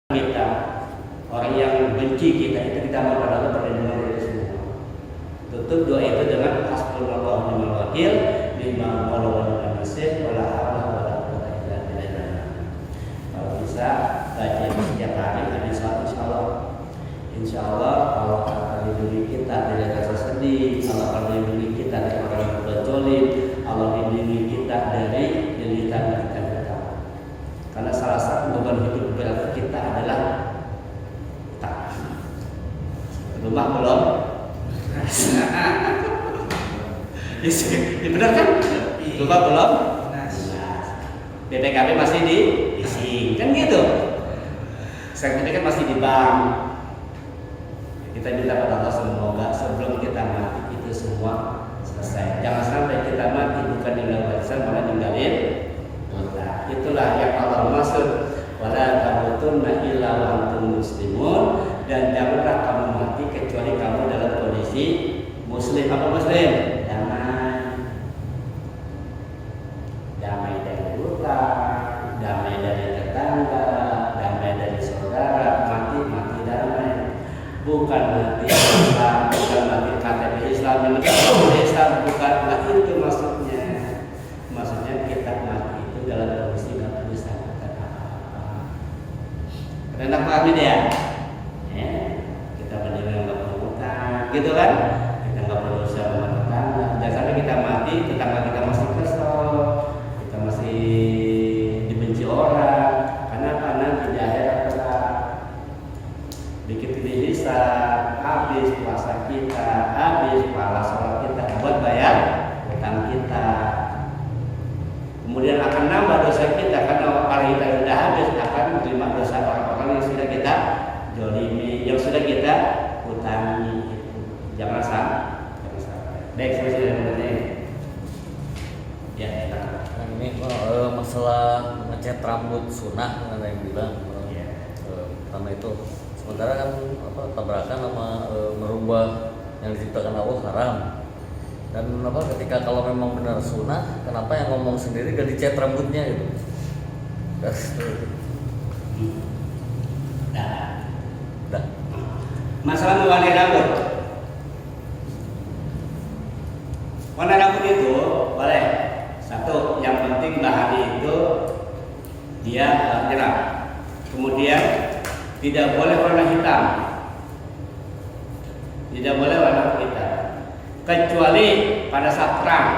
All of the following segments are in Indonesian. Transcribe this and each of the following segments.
kita, orang yang benci kita itu kita mohon Allah perlindungan dari semua. Tutup doa itu dengan hasbunallahu wa ni'mal wakil, ni'mal maula wa ni'mal nasir, wala haula wala quwwata illa billah. Kalau bisa baca setiap hari hadis insyaallah. Insyaallah Allah akan lindungi kita dari rasa sedih, Allah akan lindungi kita dari orang yang berzolim, Allah lindungi kita dari derita kita. Karena salah satu beban hidup berat kita adalah utang. Rumah belum? Ya benar kan? Rumah belum? BPKB masih diisi, kan gitu. Sertifikat masih di bank. Kita minta pada Allah semoga sebelum kita mati itu semua selesai. Jangan sampai kita mati bukan ninggalin warisan malah ninggalin. Nah, itulah yang Allah maksud. Wala tamutunna illa wa antum muslimun, dan janganlah kamu mati kecuali kamu dalam kondisi muslim. Apa muslim? Damai dari utang, damai dari tetangga, damai dari saudara. Mati damai. Bukan mati Islam, bukan mati KTP Islam, Islam bukanlah itu maksudnya. Maksudnya kita mati itu dalam kondisi nggak bisa kata apa-apa. Enak paham ya? Kita benar-benar nggak perlu utang, gitu kan? Kita nggak perlu usaha sama tetangga. Jangan sampai kita mati, tetangga kita masih kesel, kita masih dibenci orang. Karena nanti di akhirat begitu dihisab, habis puasa kita, habis pahala sholat kita buat bayar utang kita. Kemudian akan nambah dosa kita karena pahala kita sudah habis, akan menerima dosa orang-orang yang sudah kita zalimi, yang sudah kita utangi itu. Jangan sampai. Baik, selesai dari mengenai. Ya, ini masalah ngecat rambut sunnah ada yang bilang. Pertama itu sementara kan tabrakan sama merubah yang diciptakan Allah haram. Dan ketika kalau memang benar sunnah, kenapa yang ngomong sendiri gak dicat rambutnya gitu? Dah. Masalah mewarnai rambut. Warna rambut itu boleh. Satu, yang penting bahannya itu dia nyerap. Kemudian tidak boleh warna hitam. Tidak boleh warna hitam. Kecuali pada saat perang.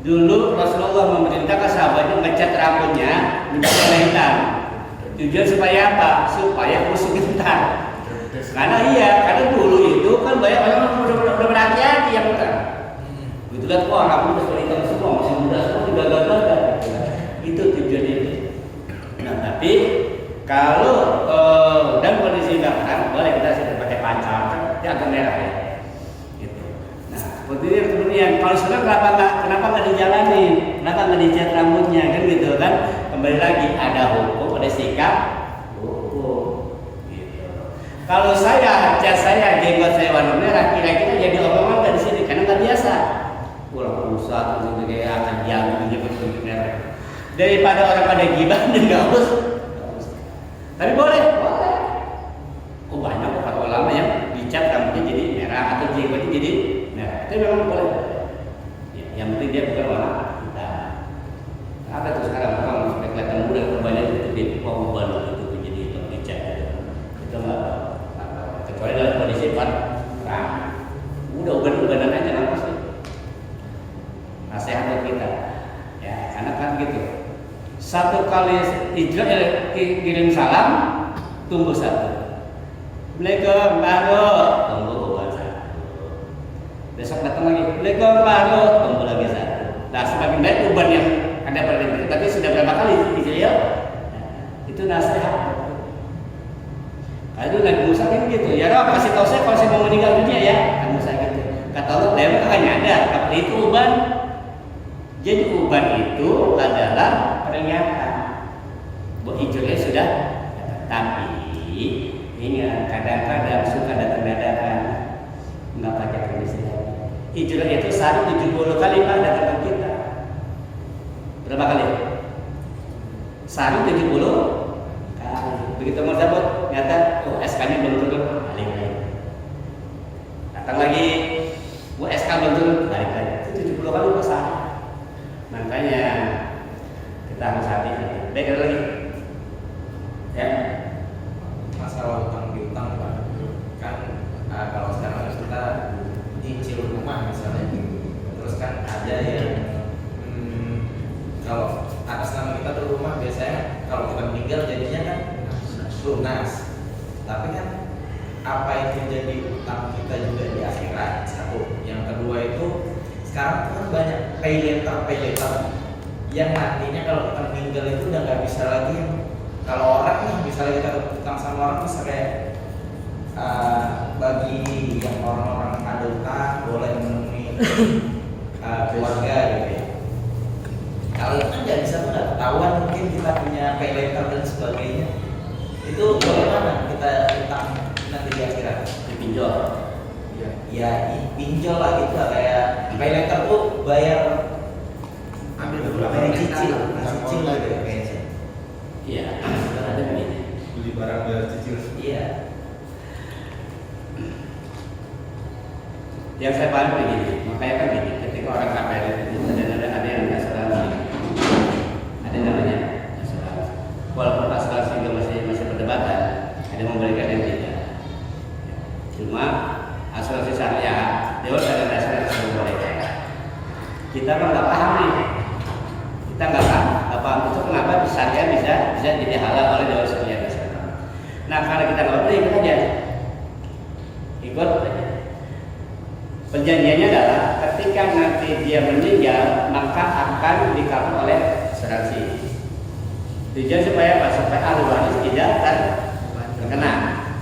Dulu Rasulullah memerintahkan sahabatnya ngecat rambutnya menjadi warna hitam. Tujuan supaya apa? Supaya musuh gentar. Karena dulu itu kan banyak orang udah berhati-hati yang bukan. Gitu lihat kok rambut udah hitam semua, masih muda semua digagal-gagal. Itu tujuan itu. Nah, tapi kalau dan kondisi perang boleh kita sudah pakai pancar, dia agak merah ya. Kemudian kalau sudah kenapa nggak dijalani, kenapa nggak dicat rambutnya kan gitu kan? Kembali lagi ada hukum, ada sikap hukum. Gitu. Kalau saya jenggot saya warna merah, kira-kira jadi omongan dari sini karena nggak biasa. Pulang pusat untuk kayak akan diambil jenggot merah. Daripada orang pada gibah dan nggak harus. Tapi boleh. Oh banyak kok para ulama yang dicat rambutnya jadi merah atau jenggotnya jadi merah. Itu memang boleh. Ya, yang penting dia bukan warna hitam. Apa tuh sekarang orang supaya kelihatan muda kebanyakan itu di pembuban itu jadi itu dicat. Itu nggak kecuali dalam kondisi perang. Udah uban-ubanan aja nggak sih. Nasihat buat kita. Ya, karena kan gitu. Satu kali hijrah kirim salam, tunggu satu. Assalamualaikum, baru tunggu uban satu. Besok datang lagi, Assalamualaikum, baru tunggu lagi satu. Nah, semakin baik uban yang ada pada diri, tapi sudah berapa kali hijrah? Itu nasihat. Kalau Nabi Musa kan gitu, ya Rob kasih tahu saya kalau saya mau meninggal dunia ya, Nabi Musa gitu. Kata Allah, lewat kan nyadar, tapi itu uban. Jadi uban itu adalah peringatan bahwa hijrahnya sudah, tapi ingat kadang-kadang suka datang dadakan, nggak pakai kondisi lagi. Hijrah itu sehari 70 kali Pak datang ke kita. Berapa kali? Sehari 70 kali. Begitu mau cabut, ternyata SK-nya belum turun, balik lagi. Datang lagi, SK belum turun, balik lagi. Itu 70 kali pasang. Makanya kita harus hati-hati. Baik, ada lagi. Ya. Masalah utang piutang Pak, kan kalau sekarang kita cicil rumah misalnya, terus kan ada yang kalau atas nama kita tuh rumah biasanya kalau kita meninggal jadinya kan lunas, tapi kan apa itu jadi utang kita juga di akhirat, satu. Yang kedua itu sekarang kan banyak pay later yang nantinya kalau kita meninggal itu udah nggak bisa lagi. Kalau orang nih misalnya kita utang sama orang bisa kayak bagi yang orang-orang ada utang boleh menemui keluarga gitu ya. Kalau itu kan nggak bisa, nggak ketahuan mungkin kita punya pay later dan sebagainya. Itu bagaimana kita utang nanti di akhirat? Dipinjol. Ya pinjol lah gitu lah, kayak pay later tuh bayar ambil beberapa bayar menit cicil lah gitu ya kayaknya. Iya, ada begini. beli barang bayar cicil. Iya. Yang saya paham begini, makanya kan gini, ketika orang KPR itu ada yang asuransi, ada namanya asuransi. Walaupun asuransi juga masih perdebatan, ada yang memberikan yang tidak. Cuma asuransi syariah, dia ada asuransi yang membolehkan. Kita kan nggak paham nih, kita nggak paham itu kenapa syariah bisa jadi halal oleh Dewan Syariah Nasional. Nah karena kita nggak boleh ikut aja, ikut aja. Perjanjiannya adalah ketika nanti dia meninggal maka akan di-cover oleh asuransi. Tujuan supaya apa? Supaya ahli waris tidak terkena,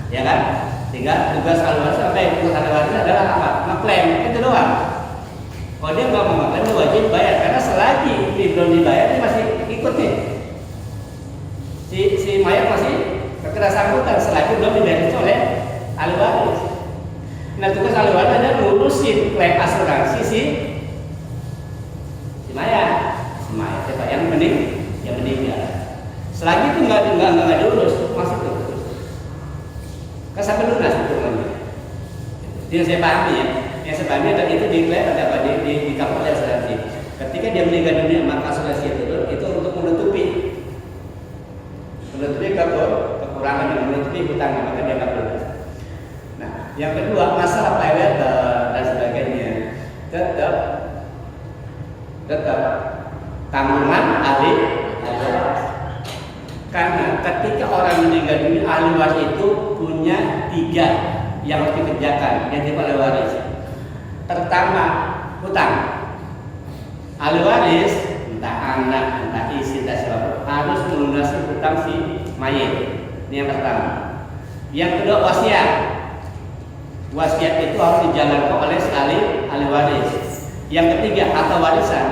ya kan? Tinggal tugas ahli waris sampai ahli waris adalah apa? Ngeklaim, itu doang. Kalau dia nggak mau ngeklaim, dia wajib bayar karena selagi dia belum dibayar dia masih ikut nih. Si mayat masih terkena sangkutan selagi belum dibayar oleh ahli waris. Nah tugas ahli waris adalah ngurusin klaim asuransi si mayat siapa yang meninggal. Selagi itu nggak diurus masih terus. Kan sampai lunas itu namanya. Itu yang saya pahami ya. Yang saya pahami adalah itu diklaim ada apa di cover oleh asuransi. Ketika dia meninggal dunia maka asuransi itu untuk menutupi kekurangan dan menutupi hutang maka dia nggak perlu. Yang kedua, masalah pay later dan sebagainya tetap tanggungan ahli waris. Karena ketika orang meninggal dunia, ahli waris itu punya 3 yang harus dikerjakan yang dimiliki oleh waris. Pertama, hutang. Ahli waris, entah anak, entah istri, entah siapa, harus melunasi hutang si mayit. Ini yang pertama. Yang kedua, wasiat. Wasiat itu harus dijalankan oleh si ahli waris. Yang ketiga, harta warisan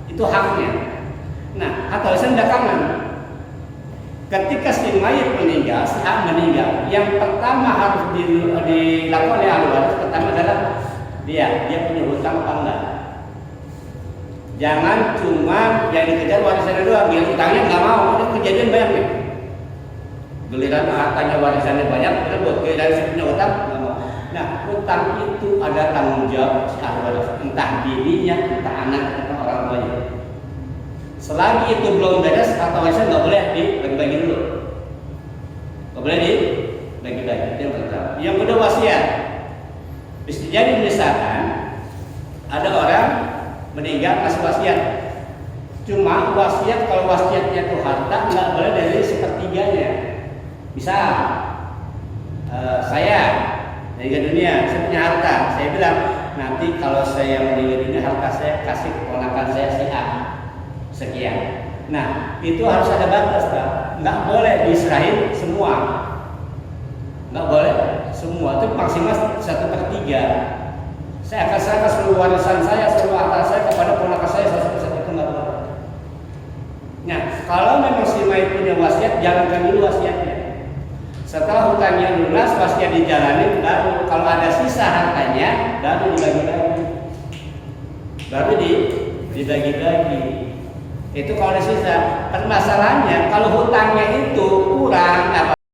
itu haknya. Nah, harta warisan belakangan. Ketika si mayit meninggal, si hak meninggal, yang pertama harus dilakukan oleh ahli waris pertama adalah dia punya hutang apa enggak. Jangan cuma yang dikejar warisannya doang, yang hutangnya nggak mau. Itu kejadian banyak nih. Giliran hartanya warisannya banyak, terus giliran si punya hutang nggak mau. Nah, hutang itu ada tanggung jawab si ahli waris, entah dirinya, entah anak, entah orang tuanya. Selagi itu belum beres, harta warisan nggak boleh dibagi-bagi dulu. Nggak boleh dibagi-bagi. Itu yang pertama. Yang kedua, wasiat. Bisa jadi misalkan ada orang meninggal kasih wasiat. Cuma wasiat kalau wasiatnya itu harta nggak boleh dari sepertiganya. Misal saya meninggal dunia, saya punya harta. Saya bilang nanti kalau saya meninggal dunia harta saya kasih keponakan saya si A sekian. Nah itu harus ada batas, Pak. Nggak boleh diserahin semua. Nggak boleh semua. Itu maksimal 1/3. Saya akan serahkan seluruh warisan saya, seluruh harta saya kepada ponakan saya 1/1 itu nggak boleh. Nah kalau memang si mayit punya wasiat, jalankan dulu wasiatnya. Setelah hutangnya lunas, wasiat dijalani, baru kalau ada sisa hartanya, baru dibagi-bagi. Baru dibagi-bagi. Itu kalau ada sisa. Permasalahannya, kalau hutangnya itu